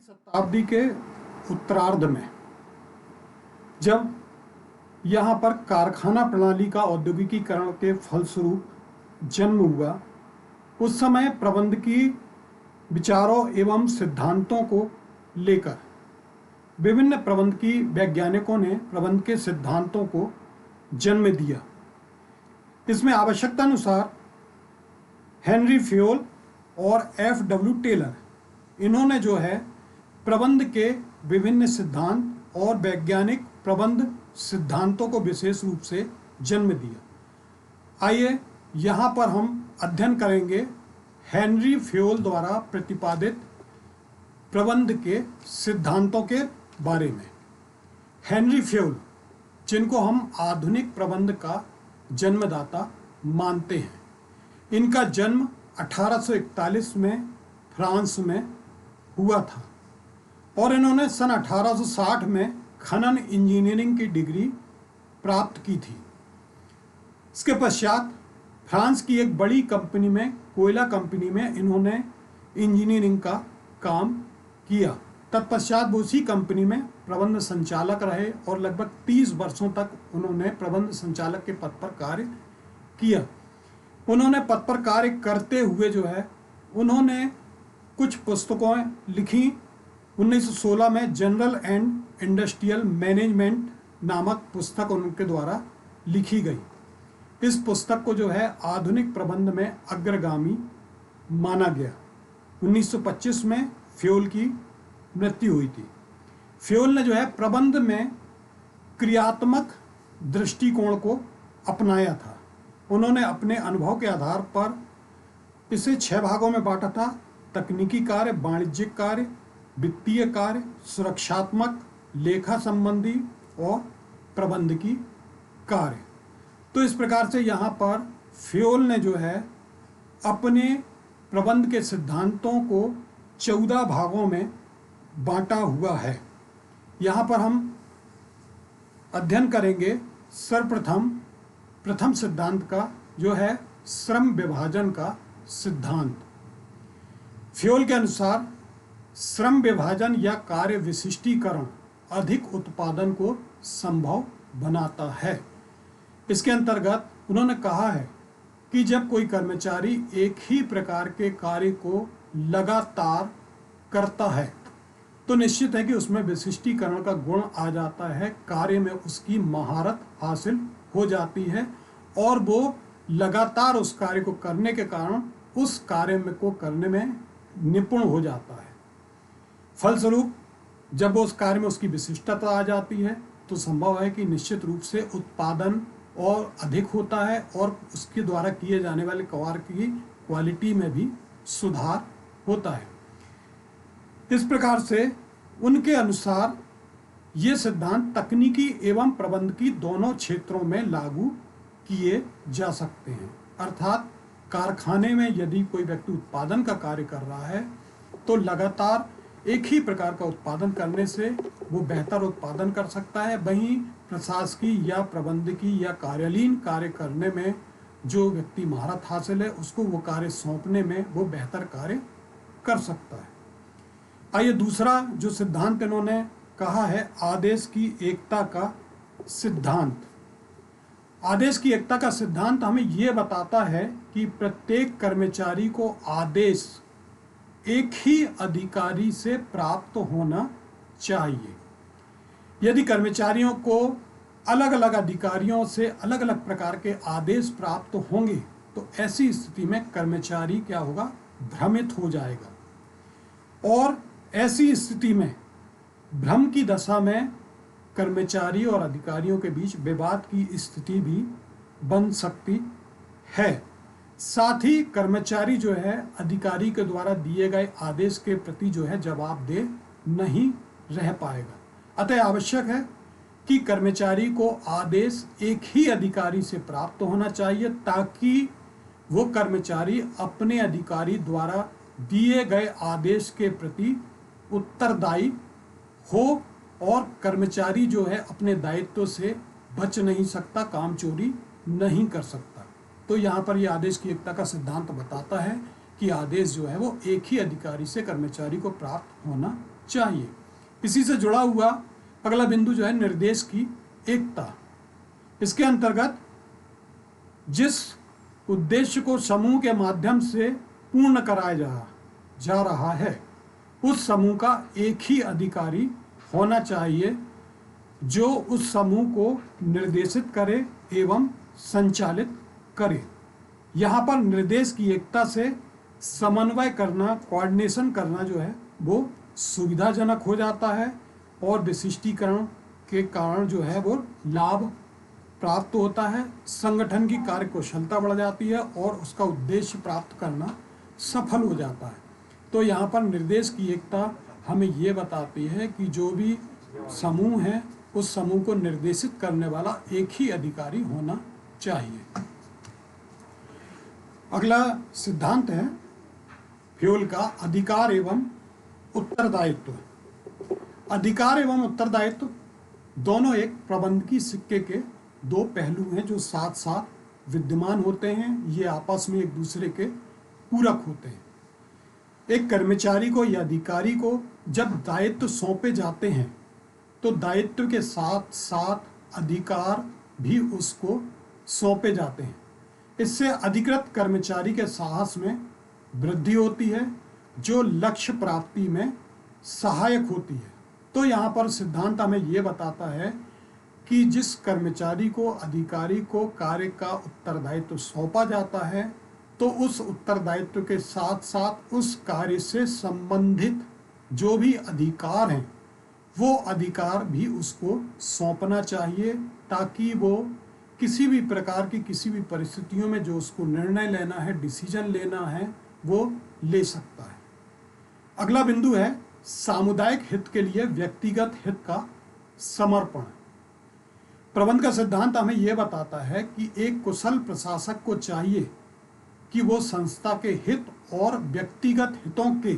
शताब्दी के उत्तरार्ध में जब यहाँ पर कारखाना प्रणाली का औद्योगिकीकरण के फलस्वरूप जन्म हुआ, उस समय प्रबंधकीय विचारों एवं सिद्धांतों को लेकर विभिन्न प्रबंधकीय वैज्ञानिकों ने प्रबंध के सिद्धांतों को जन्म दिया। इसमें आवश्यकता अनुसार हेनरी फ्योल और एफ.डब्ल्यू. टेलर, इन्होंने जो है प्रबंध के विभिन्न सिद्धांत और वैज्ञानिक प्रबंध सिद्धांतों को विशेष रूप से जन्म दिया। आइए यहाँ पर हम अध्ययन करेंगे हेनरी फ्योल द्वारा प्रतिपादित प्रबंध के सिद्धांतों के बारे में। हेनरी फ्योल, जिनको हम आधुनिक प्रबंध का जन्मदाता मानते हैं, इनका जन्म 1841 में फ्रांस में हुआ था और इन्होंने सन 1860 में खनन इंजीनियरिंग की डिग्री प्राप्त की थी। इसके पश्चात फ्रांस की एक बड़ी कंपनी में, कोयला कंपनी में, इन्होंने इंजीनियरिंग का काम किया। तत्पश्चात वो उसी कंपनी में प्रबंध संचालक रहे और लगभग 30 वर्षों तक उन्होंने प्रबंध संचालक के पद पर कार्य किया। उन्होंने पद पर कार्य करते हुए जो है उन्होंने कुछ पुस्तकें लिखी। 1916 में जनरल एंड इंडस्ट्रियल मैनेजमेंट नामक पुस्तक उनके द्वारा लिखी गई। इस पुस्तक को जो है आधुनिक प्रबंध में अग्रगामी माना गया। 1925 में फ्योल की मृत्यु हुई थी। फ्योल ने जो है प्रबंध में क्रियात्मक दृष्टिकोण को अपनाया था। उन्होंने अपने अनुभव के आधार पर इसे 6 भागों में बांटा था: तकनीकी कार्य, वाणिज्यिक कार्य, वित्तीय कार्य, सुरक्षात्मक, लेखा संबंधी और प्रबंधकीय कार्य। तो इस प्रकार से यहाँ पर फ्योल ने जो है अपने प्रबंध के सिद्धांतों को 14 भागों में बांटा हुआ है। यहाँ पर हम अध्ययन करेंगे सर्वप्रथम प्रथम सिद्धांत का, जो है श्रम विभाजन का सिद्धांत। फ्योल के अनुसार श्रम विभाजन या कार्य विशिष्टीकरण अधिक उत्पादन को संभव बनाता है। इसके अंतर्गत उन्होंने कहा है कि जब कोई कर्मचारी एक ही प्रकार के कार्य को लगातार करता है तो निश्चित है कि उसमें विशिष्टीकरण का गुण आ जाता है, कार्य में उसकी महारत हासिल हो जाती है और वो लगातार उस कार्य को करने के कारण उस कार्य में को करने में निपुण हो जाता है। फलस्वरूप जब वो उस कार्य में उसकी विशिष्टता आ जाती है तो संभव है कि निश्चित रूप से उत्पादन और अधिक होता है और उसके द्वारा किए जाने वाले कार्य की क्वालिटी में भी सुधार होता है। इस प्रकार से उनके अनुसार ये सिद्धांत तकनीकी एवं प्रबंधकीय दोनों क्षेत्रों में लागू किए जा सकते हैं। अर्थात कारखाने में यदि कोई व्यक्ति उत्पादन का कार्य कर रहा है तो लगातार एक ही प्रकार का उत्पादन करने से वो बेहतर उत्पादन कर सकता है। वहीं प्रशासकीय या प्रबंधकीय या कार्यालयीन कार्य करने में जो व्यक्ति महारत हासिल है उसको वो कार्य सौंपने में वो बेहतर कार्य कर सकता है। आइए दूसरा जो सिद्धांत इन्होंने कहा है आदेश की एकता का सिद्धांत। आदेश की एकता का सिद्धांत हमें ये बताता है कि प्रत्येक कर्मचारी को आदेश एक ही अधिकारी से प्राप्त होना चाहिए। यदि कर्मचारियों को अलग अलग अधिकारियों से अलग अलग प्रकार के आदेश प्राप्त होंगे तो ऐसी स्थिति में कर्मचारी क्या होगा, भ्रमित हो जाएगा और ऐसी स्थिति में भ्रम की दशा में कर्मचारी और अधिकारियों के बीच विवाद की स्थिति भी बन सकती है। साथ ही कर्मचारी जो है अधिकारी के द्वारा दिए गए आदेश के प्रति जो है जवाबदेह नहीं रह पाएगा। अतः आवश्यक है कि कर्मचारी को आदेश एक ही अधिकारी से प्राप्त होना चाहिए ताकि वो कर्मचारी अपने अधिकारी द्वारा दिए गए आदेश के प्रति उत्तरदायी हो और कर्मचारी जो है अपने दायित्व से बच नहीं सकता, काम चोरी नहीं कर सकता। तो यहाँ पर यह आदेश की एकता का सिद्धांत बताता है कि आदेश जो है वो एक ही अधिकारी से कर्मचारी को प्राप्त होना चाहिए। इसी से जुड़ा हुआ अगला बिंदु जो है निर्देश की एकता। इसके अंतर्गत जिस उद्देश्य को समूह के माध्यम से पूर्ण कराया जा रहा है उस समूह का एक ही अधिकारी होना चाहिए जो उस समूह को निर्देशित करे एवं संचालित करे। यहाँ पर निर्देश की एकता से समन्वय करना, कोऑर्डिनेशन करना जो है वो सुविधाजनक हो जाता है और विशिष्टीकरण के कारण जो है वो लाभ प्राप्त होता है, संगठन की कार्यकुशलता बढ़ जाती है और उसका उद्देश्य प्राप्त करना सफल हो जाता है। तो यहाँ पर निर्देश की एकता हमें ये बताती है कि जो भी समूह है उस समूह को निर्देशित करने वाला एक ही अधिकारी होना चाहिए। अगला सिद्धांत है फ्यूल का अधिकार एवं उत्तरदायित्व। अधिकार एवं उत्तरदायित्व दोनों एक प्रबंधकीय सिक्के के दो पहलू हैं जो साथ साथ विद्यमान होते हैं। ये आपस में एक दूसरे के पूरक होते हैं। एक कर्मचारी को या अधिकारी को जब दायित्व सौंपे जाते हैं तो दायित्व के साथ साथ अधिकार भी उसको सौंपे जाते हैं। इससे अधिकृत कर्मचारी के साहस में वृद्धि होती है जो लक्ष्य प्राप्ति में सहायक होती है। तो यहाँ पर सिद्धांत हमें ये बताता है कि जिस कर्मचारी को अधिकारी को कार्य का उत्तरदायित्व सौंपा जाता है तो उस उत्तरदायित्व के साथ साथ उस कार्य से संबंधित जो भी अधिकार हैं वो अधिकार भी उसको सौंपना चाहिए ताकि वो किसी भी प्रकार की किसी भी परिस्थितियों में जो उसको निर्णय लेना है, डिसीजन लेना है, वो ले सकता है। अगला बिंदु है सामुदायिक हित के लिए व्यक्तिगत हित का समर्पण। प्रबंध का सिद्धांत हमें यह बताता है कि एक कुशल प्रशासक को चाहिए कि वो संस्था के हित और व्यक्तिगत हितों के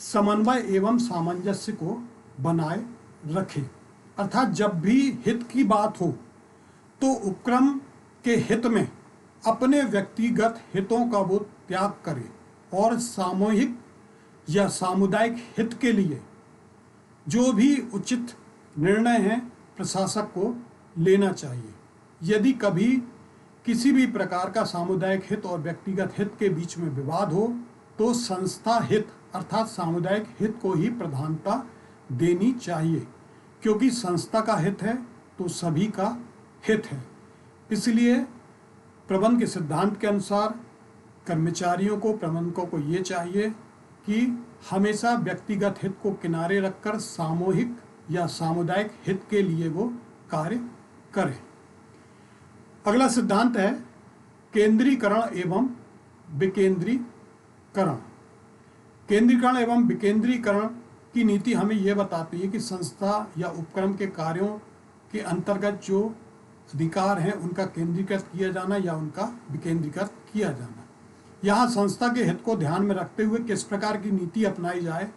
समन्वय एवं सामंजस्य को बनाए रखे। अर्थात जब भी हित की बात हो तो उपक्रम के हित में अपने व्यक्तिगत हितों का वो त्याग करे और सामूहिक या सामुदायिक हित के लिए जो भी उचित निर्णय है प्रशासक को लेना चाहिए। यदि कभी किसी भी प्रकार का सामुदायिक हित और व्यक्तिगत हित के बीच में विवाद हो तो संस्था हित अर्थात सामुदायिक हित को ही प्रधानता देनी चाहिए, क्योंकि संस्था का हित है तो सभी का हित है। इसलिए प्रबंध के सिद्धांत के अनुसार कर्मचारियों को, प्रबंधकों को ये चाहिए कि हमेशा व्यक्तिगत हित को किनारे रखकर सामूहिक या सामुदायिक हित के लिए वो कार्य करें। अगला सिद्धांत है केंद्रीकरण एवं विकेंद्रीकरण। केंद्रीकरण एवं विकेंद्रीकरण की नीति हमें यह बताती है कि संस्था या उपक्रम के कार्यों के अंतर्गत जो अधिकार हैं उनका केंद्रीकृत किया जाना या उनका विकेंद्रीकृत किया जाना। यहाँ संस्था के हित को ध्यान में रखते हुए किस प्रकार की नीति अपनाई जाए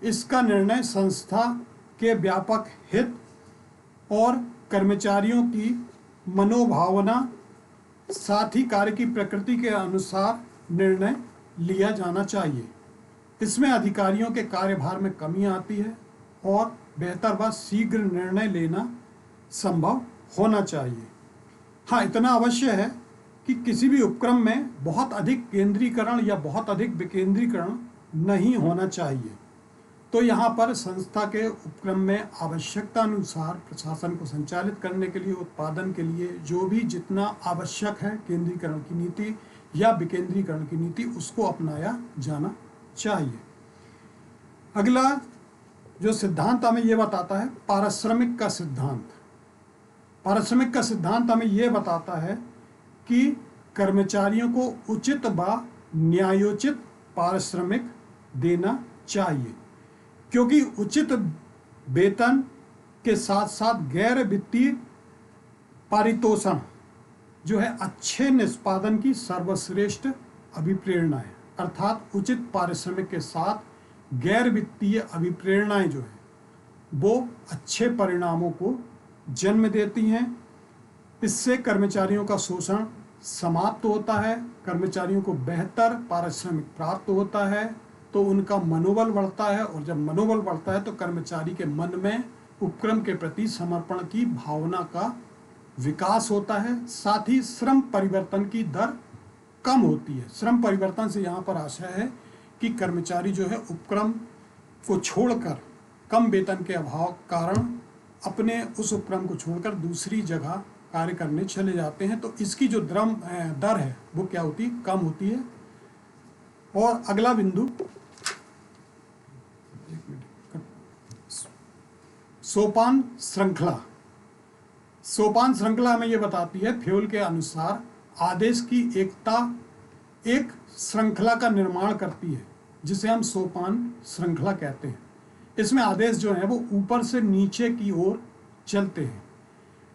इसका निर्णय संस्था के व्यापक हित और कर्मचारियों की मनोभावना साथ ही कार्य की प्रकृति के अनुसार निर्णय लिया जाना चाहिए। इसमें अधिकारियों के कार्यभार में कमी आती है और बेहतर व शीघ्र निर्णय लेना संभव होना चाहिए। हाँ, इतना अवश्य है कि किसी भी उपक्रम में बहुत अधिक केंद्रीकरण या बहुत अधिक विकेंद्रीकरण नहीं होना चाहिए। तो यहाँ पर संस्था के उपक्रम में आवश्यकता अनुसार प्रशासन को संचालित करने के लिए, उत्पादन के लिए जो भी जितना आवश्यक है केंद्रीकरण की नीति या विकेंद्रीकरण की नीति उसको अपनाया जाना चाहिए। अगला जो सिद्धांत हमें यह बताता है पारिश्रमिक का सिद्धांत। पारिश्रमिक का सिद्धांत हमें यह बताता है कि कर्मचारियों को उचित व न्यायोचित पारिश्रमिक देना चाहिए, क्योंकि उचित वेतन के साथ साथ गैर वित्तीय पारितोषण जो है अच्छे निष्पादन की सर्वश्रेष्ठ अभिप्रेरणा है। अर्थात उचित पारिश्रमिक के साथ गैर वित्तीय अभिप्रेरणाएं जो है वो अच्छे परिणामों को जन्म देती हैं। इससे कर्मचारियों का शोषण समाप्त होता है, कर्मचारियों को बेहतर पारिश्रमिक प्राप्त होता है तो उनका मनोबल बढ़ता है, और जब मनोबल बढ़ता है तो कर्मचारी के मन में उपक्रम के प्रति समर्पण की भावना का विकास होता है। साथ ही श्रम परिवर्तन की दर कम होती है। श्रम परिवर्तन से यहाँ पर आशय है कि कर्मचारी जो है उपक्रम को छोड़कर, कम वेतन के अभाव कारण अपने उस उपक्रम को छोड़कर दूसरी जगह कार्य करने चले जाते हैं, तो इसकी जो दर है वो क्या होती है, कम होती है। और अगला बिंदु सोपान श्रृंखला। सोपान श्रृंखला हमें ये बताती है, फ्योल के अनुसार आदेश की एकता एक श्रृंखला का निर्माण करती है, जिसे हम सोपान श्रृंखला कहते हैं। इसमें आदेश जो है वो ऊपर से नीचे की ओर चलते हैं।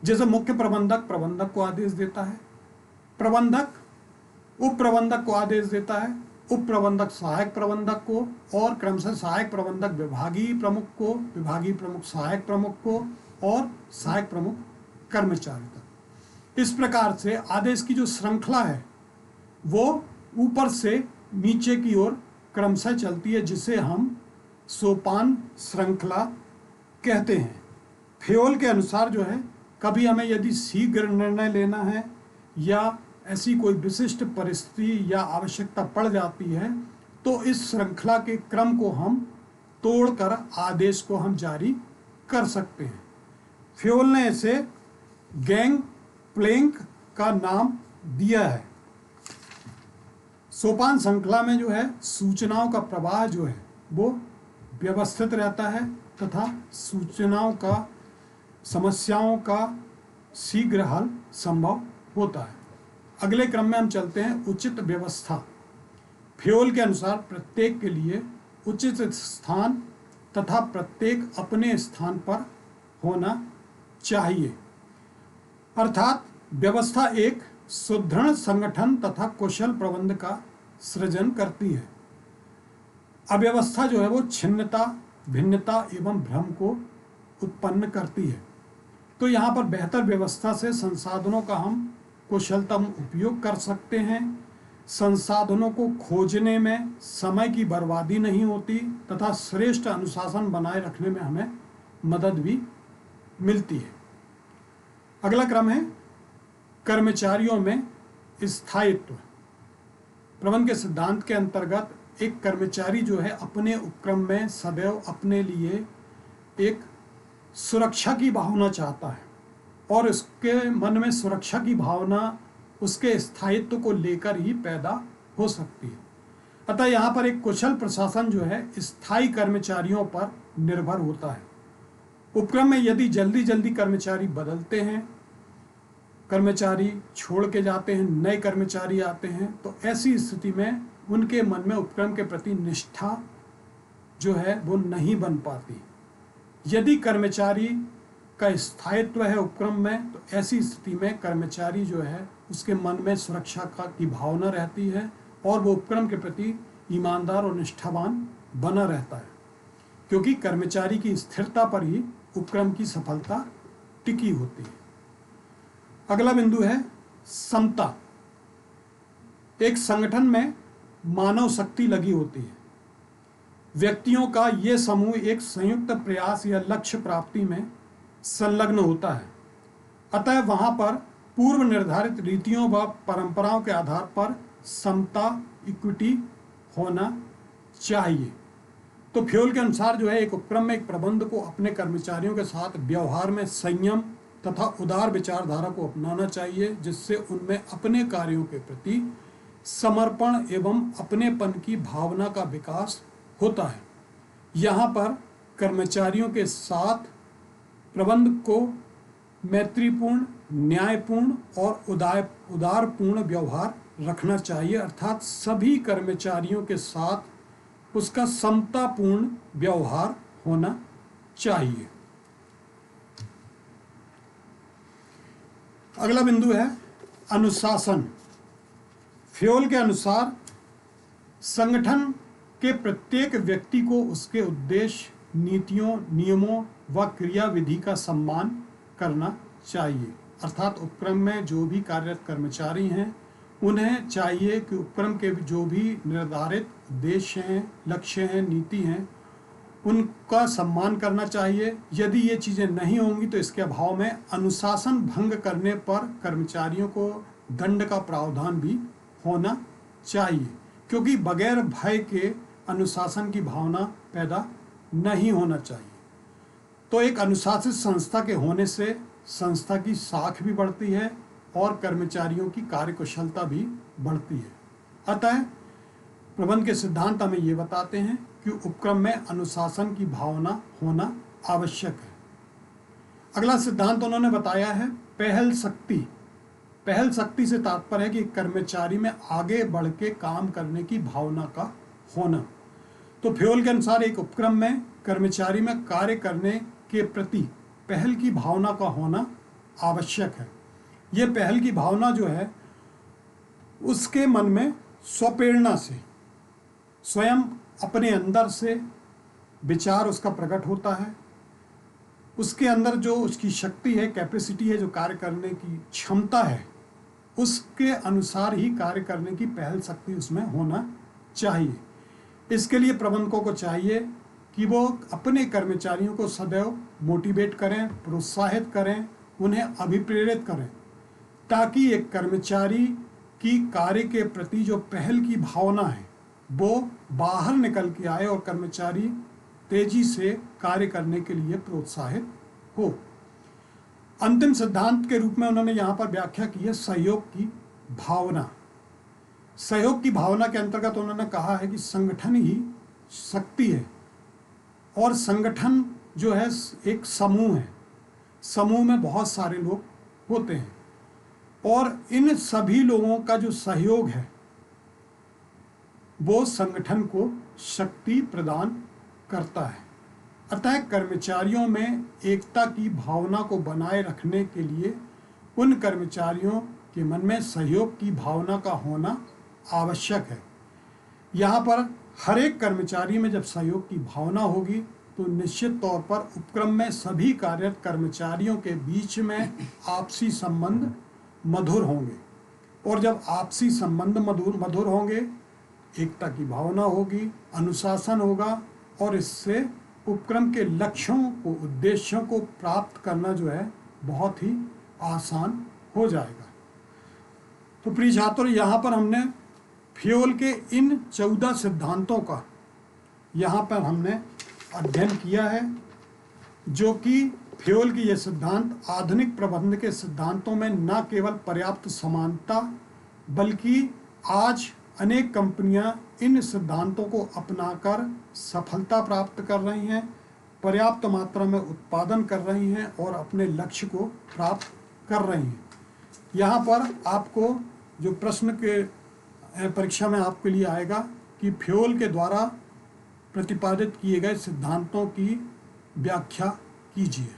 जैसे मुख्य प्रबंधक प्रबंधक को आदेश देता है, प्रबंधक उप प्रबंधक को आदेश देता है, उप प्रबंधक सहायक प्रबंधक को, और क्रमशः सहायक प्रबंधक विभागीय प्रमुख को, विभागीय प्रमुख सहायक प्रमुख को, और सहायक प्रमुख कर्मचारी तक। इस प्रकार से आदेश की जो श्रृंखला है वो ऊपर से नीचे की ओर क्रमशः चलती है, जिसे हम सोपान श्रृंखला कहते हैं। फ्योल के अनुसार जो है, कभी हमें यदि शीघ्र निर्णय लेना है या ऐसी कोई विशिष्ट परिस्थिति या आवश्यकता पड़ जाती है, तो इस श्रृंखला के क्रम को हम तोड़कर आदेश को हम जारी कर सकते हैं। फ्योल ने इसे गैंग प्लैंक का नाम दिया है। सोपान श्रृंखला में जो है सूचनाओं का प्रवाह जो है वो व्यवस्थित रहता है तथा सूचनाओं का, समस्याओं का शीघ्र हल संभव होता है। अगले क्रम में हम चलते हैं उचित व्यवस्था। फ्योल के अनुसार प्रत्येक के लिए उचित स्थान तथा प्रत्येक अपने स्थान पर होना चाहिए, अर्थात व्यवस्था एक सुदृढ़ संगठन तथा कुशल प्रबंध का सृजन करती है। अव्यवस्था जो है वो छिन्नता, भिन्नता एवं भ्रम को उत्पन्न करती है। तो यहाँ पर बेहतर व्यवस्था से संसाधनों का हम कुशलतम उपयोग कर सकते हैं, संसाधनों को खोजने में समय की बर्बादी नहीं होती तथा श्रेष्ठ अनुशासन बनाए रखने में हमें मदद भी मिलती है। अगला क्रम है कर्मचारियों में स्थायित्व। प्रबंधन के सिद्धांत के अंतर्गत एक कर्मचारी जो है अपने उपक्रम में सदैव अपने लिए एक सुरक्षा की भावना चाहता है, और उसके मन में सुरक्षा की भावना उसके स्थायित्व को लेकर ही पैदा हो सकती है। अतः यहाँ पर एक कुशल प्रशासन जो है स्थायी कर्मचारियों पर निर्भर होता है। उपक्रम में यदि जल्दी जल्दी कर्मचारी बदलते हैं, कर्मचारी छोड़ के जाते हैं, नए कर्मचारी आते हैं, तो ऐसी स्थिति में उनके मन में उपक्रम के प्रति निष्ठा जो है वो नहीं बन पाती। यदि कर्मचारी का स्थायित्व है उपक्रम में, तो ऐसी स्थिति में कर्मचारी जो है उसके मन में सुरक्षा की भावना रहती है और वो उपक्रम के प्रति ईमानदार और निष्ठावान बना रहता है, क्योंकि कर्मचारी की स्थिरता पर ही उपक्रम की सफलता टिकी होती है। अगला बिंदु है समता। एक संगठन में मानव शक्ति लगी होती है। व्यक्तियों का ये समूह एक संयुक्त प्रयास या लक्ष्य प्राप्ति में संलग्न होता है। अतः वहाँ पर पूर्व निर्धारित रीतियों व परंपराओं के आधार पर समता, इक्विटी होना चाहिए। तो फ्योल के अनुसार जो है एक उपक्रम में एक प्रबंध को अपने कर्मचारियों के साथ व्यवहार में संयम तथा उदार विचारधारा को अपनाना चाहिए, जिससे उनमें अपने कार्यों के प्रति समर्पण एवं अपनेपन की भावना का विकास होता है। यहाँ पर कर्मचारियों के साथ प्रबंध को मैत्रीपूर्ण, न्यायपूर्ण और उदारपूर्ण व्यवहार रखना चाहिए, अर्थात सभी कर्मचारियों के साथ उसका समतापूर्ण व्यवहार होना चाहिए। अगला बिंदु है अनुशासन। फ्योल के अनुसार संगठन के प्रत्येक व्यक्ति को उसके उद्देश्य, नीतियों, नियमों व क्रियाविधि का सम्मान करना चाहिए, अर्थात उपक्रम में जो भी कार्यरत कर्मचारी हैं उन्हें चाहिए कि उपक्रम के जो भी निर्धारित उद्देश्य हैं, लक्ष्य हैं, नीति हैं, उनका सम्मान करना चाहिए। यदि ये चीज़ें नहीं होंगी तो इसके अभाव में अनुशासन भंग करने पर कर्मचारियों को दंड का प्रावधान भी होना चाहिए, क्योंकि बगैर भय के अनुशासन की भावना पैदा नहीं होना चाहिए। तो एक अनुशासित संस्था के होने से संस्था की साख भी बढ़ती है और कर्मचारियों की कार्यकुशलता भी बढ़ती है। अतः प्रबंध के सिद्धांत हमें ये बताते हैं कि उपक्रम में अनुशासन की भावना होना आवश्यक है। अगला सिद्धांत उन्होंने बताया है पहल शक्ति। पहल शक्ति से तात्पर्य है कि कर्मचारी में आगे बढ़ के काम करने की भावना का होना। तो फ्योल के अनुसार एक उपक्रम में कर्मचारी में कार्य करने के प्रति पहल की भावना का होना आवश्यक है। ये पहल की भावना जो है उसके मन में स्वप्रेरणा से, स्वयं अपने अंदर से विचार उसका प्रकट होता है। उसके अंदर जो उसकी शक्ति है, कैपेसिटी है, जो कार्य करने की क्षमता है, उसके अनुसार ही कार्य करने की पहल शक्ति उसमें होना चाहिए। इसके लिए प्रबंधकों को चाहिए कि वो अपने कर्मचारियों को सदैव मोटिवेट करें, प्रोत्साहित करें, उन्हें अभिप्रेरित करें, ताकि एक कर्मचारी की कार्य के प्रति जो पहल की भावना है वो बाहर निकल के आए और कर्मचारी तेजी से कार्य करने के लिए प्रोत्साहित हो। अंतिम सिद्धांत के रूप में उन्होंने यहाँ पर व्याख्या की है सहयोग की भावना। सहयोग की भावना के अंतर्गत उन्होंने कहा है कि संगठन ही शक्ति है और संगठन जो है एक समूह है। समूह में बहुत सारे लोग होते हैं और इन सभी लोगों का जो सहयोग है वो संगठन को शक्ति प्रदान करता है। अतः कर्मचारियों में एकता की भावना को बनाए रखने के लिए उन कर्मचारियों के मन में सहयोग की भावना का होना आवश्यक है। यहाँ पर हर एक कर्मचारी में जब सहयोग की भावना होगी तो निश्चित तौर पर उपक्रम में सभी कार्यरत कर्मचारियों के बीच में आपसी संबंध मधुर होंगे और जब आपसी संबंध मधुर होंगे, एकता की भावना होगी, अनुशासन होगा और इससे उपक्रम के लक्ष्यों को, उद्देश्यों को प्राप्त करना जो है बहुत ही आसान हो जाएगा। तो प्रिय छात्रों, यहाँ पर हमने फ्योल के इन 14 सिद्धांतों का यहाँ पर हमने अध्ययन किया है, जो कि फ्योल की ये सिद्धांत आधुनिक प्रबंधन के सिद्धांतों में न केवल पर्याप्त समानता बल्कि आज अनेक कंपनियां इन सिद्धांतों को अपनाकर सफलता प्राप्त कर रही हैं, पर्याप्त मात्रा में उत्पादन कर रही हैं और अपने लक्ष्य को प्राप्त कर रही हैं। यहाँ पर आपको जो प्रश्न के परीक्षा में आपके लिए आएगा कि फ्योल के द्वारा प्रतिपादित किए गए सिद्धांतों की व्याख्या कीजिए।